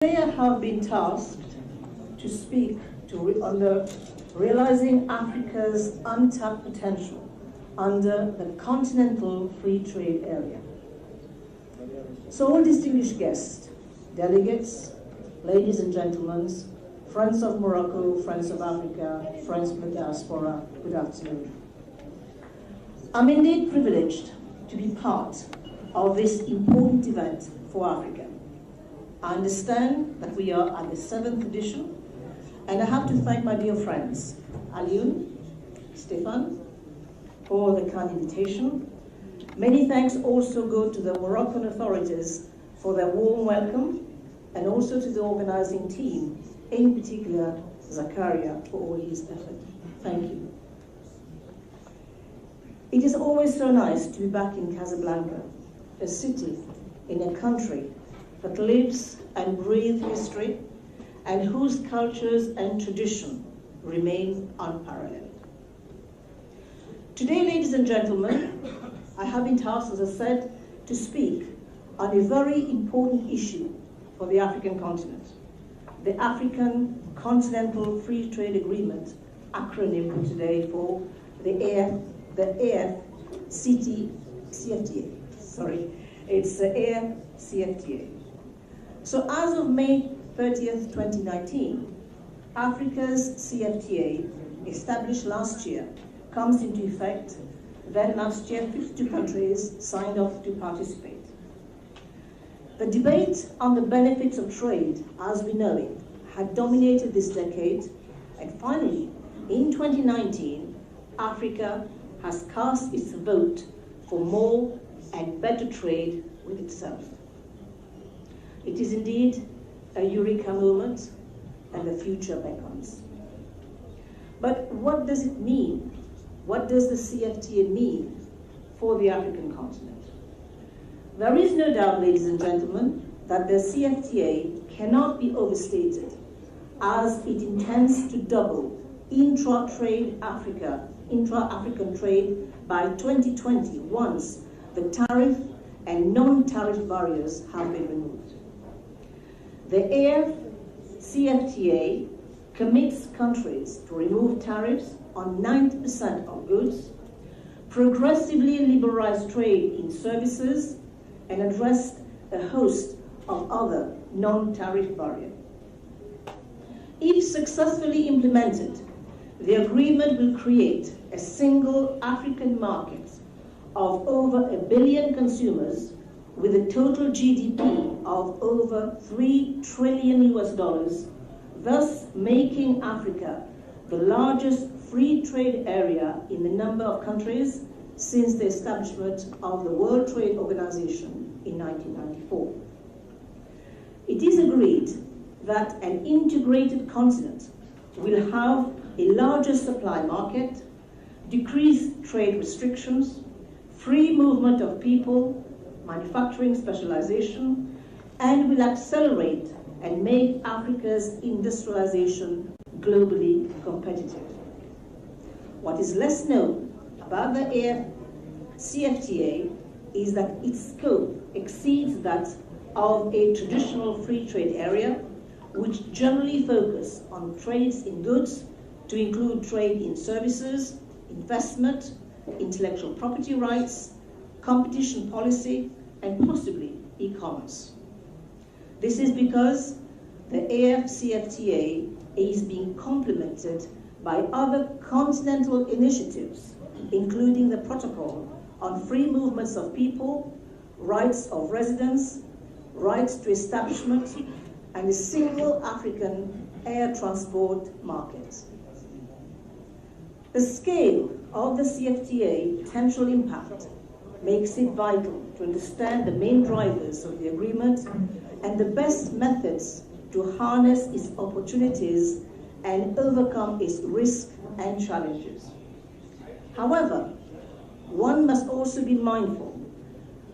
Today I have been tasked to speak on the realizing Africa's untapped potential under the Continental Free Trade Area. So all distinguished guests, delegates, ladies and gentlemen, friends of Morocco, friends of Africa, friends of the diaspora, good afternoon. I'm indeed privileged to be part of this important event for Africa. I understand that we are at the 7th edition, and I have to thank my dear friends, Alioune, Stefan, for the kind invitation. Many thanks also go to the Moroccan authorities for their warm welcome, and also to the organizing team, in particular Zakaria, for all his effort. Thank you. It is always so nice to be back in Casablanca, a city in a country that lives and breathes history and whose cultures and tradition remain unparalleled. Today, ladies and gentlemen, I have been tasked, as I said, to speak on a very important issue for the African continent, the African Continental Free Trade Agreement, acronym today for the AFCFTA. Sorry, it's the AFCFTA. So as of May 30th, 2019, Africa's CFTA, established last year, comes into effect. Then last year, 52 countries signed off to participate. The debate on the benefits of trade, as we know it, had dominated this decade, and finally, in 2019, Africa has cast its vote for more and better trade with itself. It is indeed a eureka moment, and the future beckons. But what does it mean? What does the CFTA mean for the African continent? There is no doubt, ladies and gentlemen, that the CFTA cannot be overstated, as it intends to double intra-African trade by 2020 once the tariff and non-tariff barriers have been removed. The AFCFTA commits countries to remove tariffs on 90% of goods, progressively liberalize trade in services, and address a host of other non-tariff barriers. If successfully implemented, the agreement will create a single African market of over 1 billion consumers with a total GDP of over $3 trillion, thus making Africa the largest free trade area in the number of countries since the establishment of the World Trade Organization in 1994. It is agreed that an integrated continent will have a larger supply market, decreased trade restrictions, free movement of people, manufacturing specialization, and will accelerate and make Africa's industrialization globally competitive. What is less known about the AFCFTA is that its scope exceeds that of a traditional free trade area, which generally focus on trades in goods to include trade in services, investment, intellectual property rights, competition policy, and possibly e-commerce. This is because the AFCFTA is being complemented by other continental initiatives, including the Protocol on Free Movements of People, Rights of Residence, Rights to Establishment, and a single African air transport market. The scale of the CFTA potential impact makes it vital to understand the main drivers of the agreement and the best methods to harness its opportunities and overcome its risks and challenges. However, one must also be mindful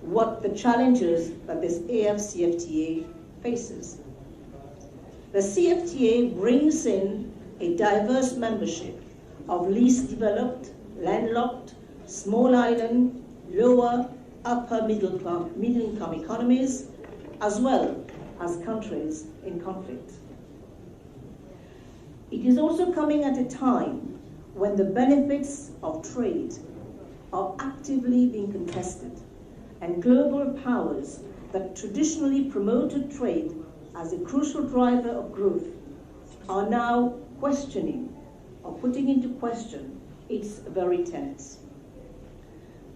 what the challenges that this AFCFTA faces. The CFTA brings in a diverse membership of least developed, landlocked, small island, lower, upper middle income economies, as well as countries in conflict. It is also coming at a time when the benefits of trade are actively being contested, and global powers that traditionally promoted trade as a crucial driver of growth are now questioning or putting into question its very tenets.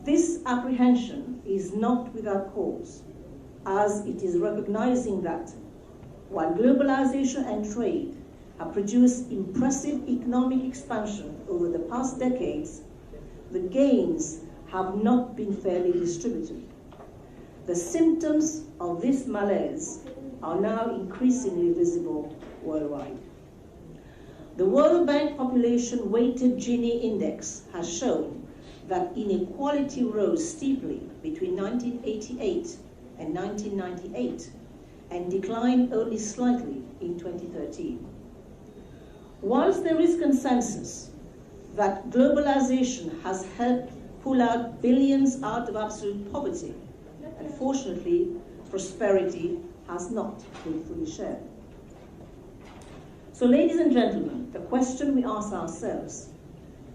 This apprehension is not without cause, as it is recognizing that while globalization and trade have produced impressive economic expansion over the past decades, the gains have not been fairly distributed. The symptoms of this malaise are now increasingly visible worldwide. The World Bank Population Weighted Gini Index has shown that inequality rose steeply between 1988 and 1998 and declined only slightly in 2013. Whilst there is consensus that globalization has helped pull out billions out of absolute poverty, unfortunately, prosperity has not been fully shared. So, ladies and gentlemen, the question we ask ourselves: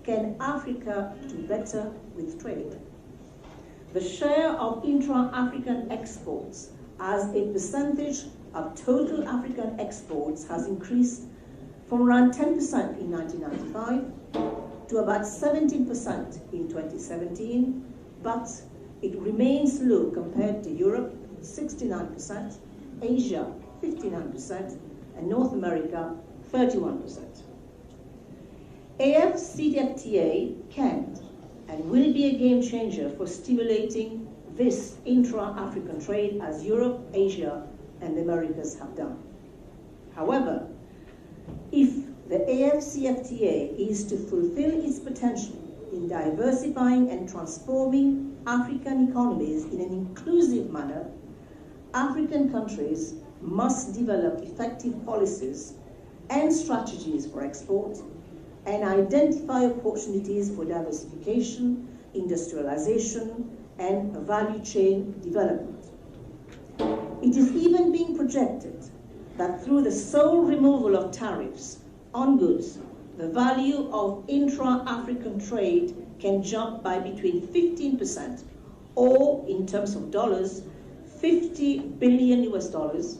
can Africa do better with trade? The share of intra-African exports as a percentage of total African exports has increased from around 10% in 1995 to about 17% in 2017, but it remains low compared to Europe, 69%, Asia, 59%, and North America, 31%. AFCFTA can and will be a game changer for stimulating this intra-African trade as Europe, Asia, and the Americas have done. However, if the AFCFTA is to fulfill its potential in diversifying and transforming African economies in an inclusive manner, African countries must develop effective policies and strategies for export and identify opportunities for diversification, industrialization, and value chain development. It is even being projected that through the sole removal of tariffs on goods, the value of intra-African trade can jump by between 15% or, in terms of dollars, $50 billion US dollars,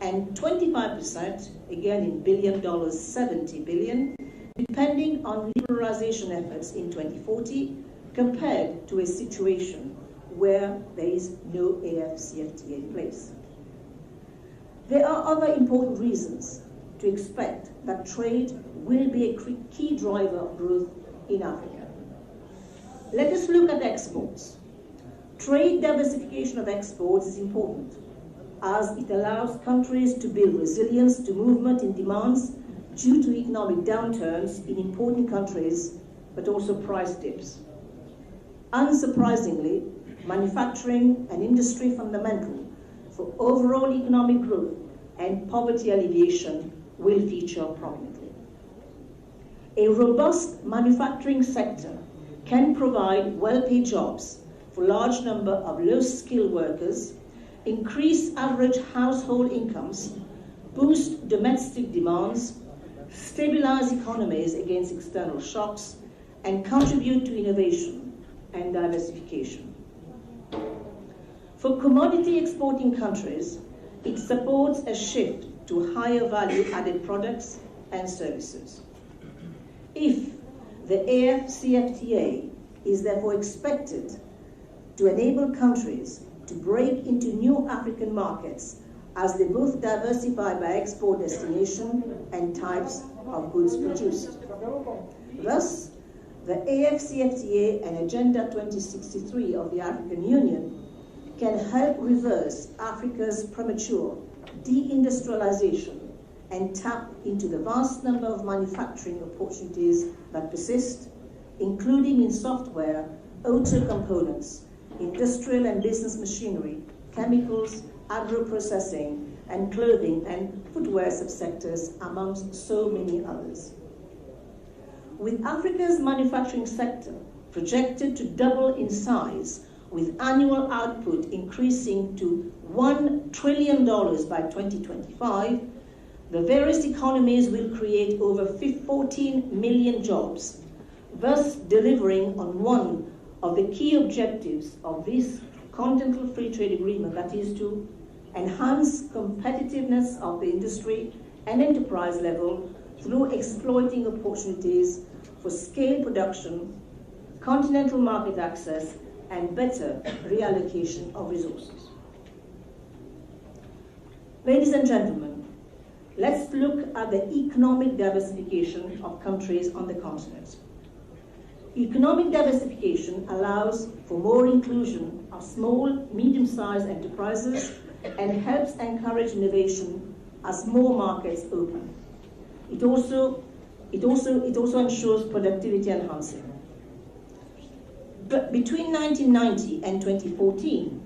and 25%, again in billion dollars, $70 billion, depending on liberalization efforts in 2040, compared to a situation where there is no AFCFTA in place. There are other important reasons to expect that trade will be a key driver of growth in Africa. Let us look at exports. Trade diversification of exports is important, as it allows countries to build resilience to movement in demands due to economic downturns in important countries, but also price dips. Unsurprisingly, manufacturing and industry fundamental for overall economic growth and poverty alleviation will feature prominently. A robust manufacturing sector can provide well-paid jobs for a large number of low-skilled workers, increase average household incomes, boost domestic demands, stabilize economies against external shocks, and contribute to innovation and diversification. For commodity exporting countries, it supports a shift to higher value added products and services. If the AFCFTA is therefore expected to enable countries to break into new African markets as they both diversify by export destination and types of goods produced. Thus, the AFCFTA and Agenda 2063 of the African Union can help reverse Africa's premature deindustrialization and tap into the vast number of manufacturing opportunities that persist, including in software, auto components, industrial and business machinery, chemicals, agro-processing, and clothing and footwear subsectors, amongst so many others. With Africa's manufacturing sector projected to double in size with annual output increasing to $1 trillion by 2025, the various economies will create over 14 million jobs, thus delivering on one of the key objectives of this continental free trade agreement, that is to enhance competitiveness of the industry and enterprise level through exploiting opportunities for scale production, continental market access, and better reallocation of resources. Ladies and gentlemen, let's look at the economic diversification of countries on the continent. Economic diversification allows for more inclusion of small, medium-sized enterprises and helps encourage innovation as more markets open. It also ensures productivity enhancing. But between 1990 and 2014,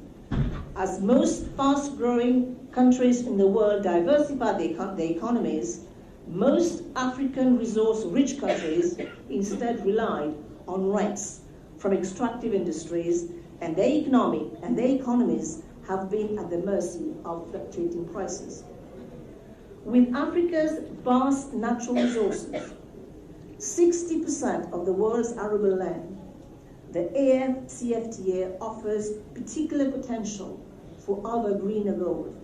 as most fast-growing countries in the world diversified their economies, most African resource-rich countries instead relied on rents from extractive industries, and their economies have been at the mercy of fluctuating prices. With Africa's vast natural resources, 60% of the world's arable land, the AFCFTA offers particular potential for other greener gold,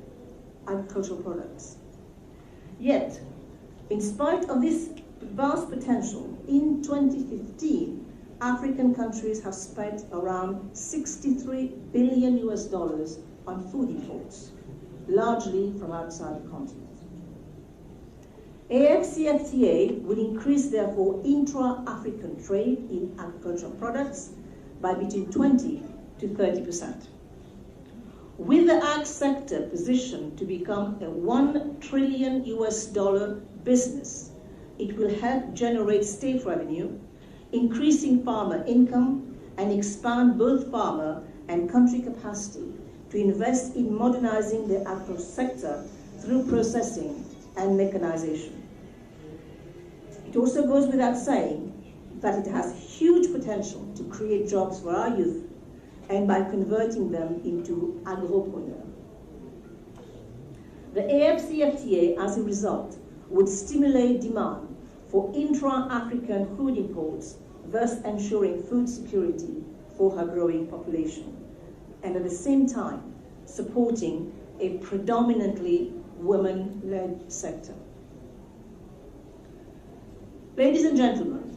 agricultural products. Yet, in spite of this vast potential, in 2015, African countries have spent around $63 billion on food imports, largely from outside the continent. AFCFTA will increase, therefore, intra-African trade in agricultural products by between 20 to 30%. With the ag sector positioned to become a $1 trillion business, it will help generate state revenue, increasing farmer income, and expand both farmer and country capacity to invest in modernizing the agricultural sector through processing and mechanization. It also goes without saying that it has huge potential to create jobs for our youth and by converting them into agropreneurs. The AFCFTA, as a result, would stimulate demand for intra-African food imports, thus ensuring food security for her growing population, and at the same time supporting a predominantly women-led sector. Ladies and gentlemen,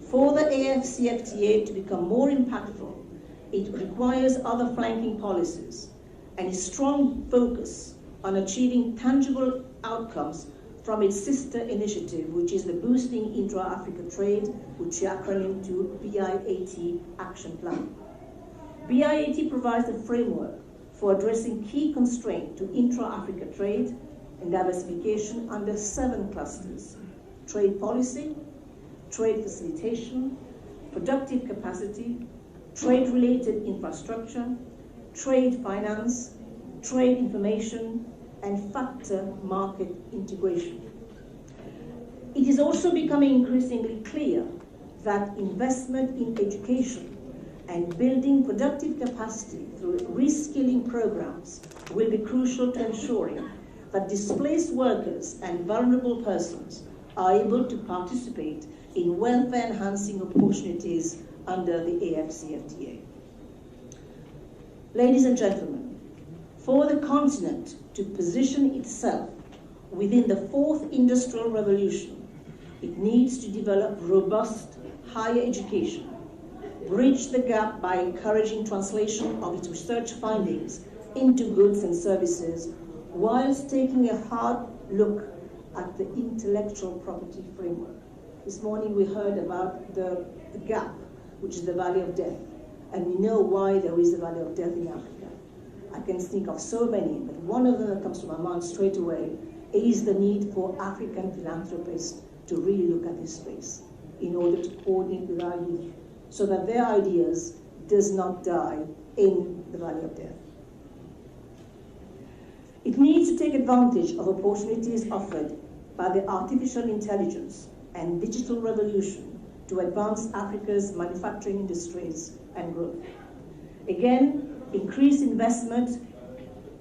for the AFCFTA to become more impactful, it requires other flanking policies and a strong focus on achieving tangible outcomes from its sister initiative, which is the Boosting Intra-Africa Trade, which we acronym to BIAT Action Plan. BIAT provides a framework for addressing key constraints to intra-Africa trade and diversification under 7 clusters: trade policy, trade facilitation, productive capacity, trade-related infrastructure, trade finance, trade information, and factor market integration. It is also becoming increasingly clear that investment in education and building productive capacity through reskilling programs will be crucial to ensuring that displaced workers and vulnerable persons are able to participate in welfare-enhancing opportunities under the AFCFTA. Ladies and gentlemen, for the continent to position itself within the 4th industrial revolution, it needs to develop robust higher education, bridge the gap by encouraging translation of its research findings into goods and services, whilst taking a hard look at the intellectual property framework. This morning we heard about the gap, which is the valley of death, and we know why there is a valley of death in Africa. I can think of so many, but one of them that comes to my mind straight away is the need for African philanthropists to really look at this space in order to coordinate with our youth so that their ideas does not die in the valley of death. It needs to take advantage of opportunities offered by the artificial intelligence and digital revolution to advance Africa's manufacturing industries and growth. Again, increased investment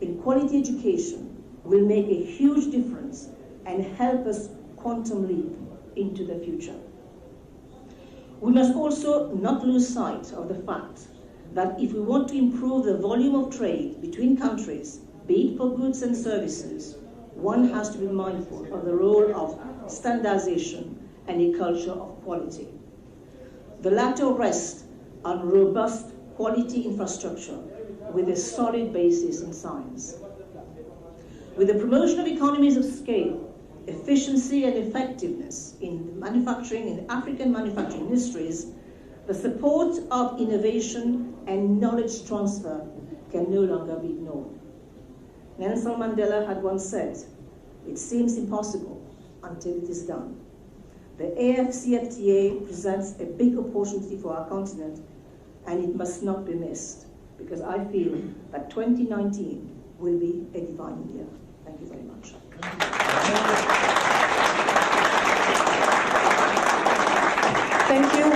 in quality education will make a huge difference and help us quantum leap into the future. We must also not lose sight of the fact that if we want to improve the volume of trade between countries, be it for goods and services, one has to be mindful of the role of standardization and a culture of quality. The latter rests on robust quality infrastructure with a solid basis in science. With the promotion of economies of scale, efficiency and effectiveness in manufacturing, in African manufacturing industries, the support of innovation and knowledge transfer can no longer be ignored. Nelson Mandela had once said, "It seems impossible until it is done." The AFCFTA presents a big opportunity for our continent, and it must not be missed, because I feel that 2019 will be a defining year. Thank you very much. Thank you.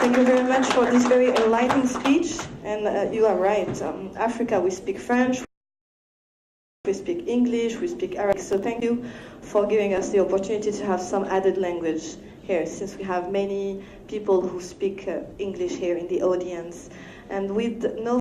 Thank you very much for this very enlightening speech. And you are right. Africa, we speak French, we speak English, we speak Arabic. So thank you for giving us the opportunity to have some added language here, since we have many people who speak English here in the audience. And with no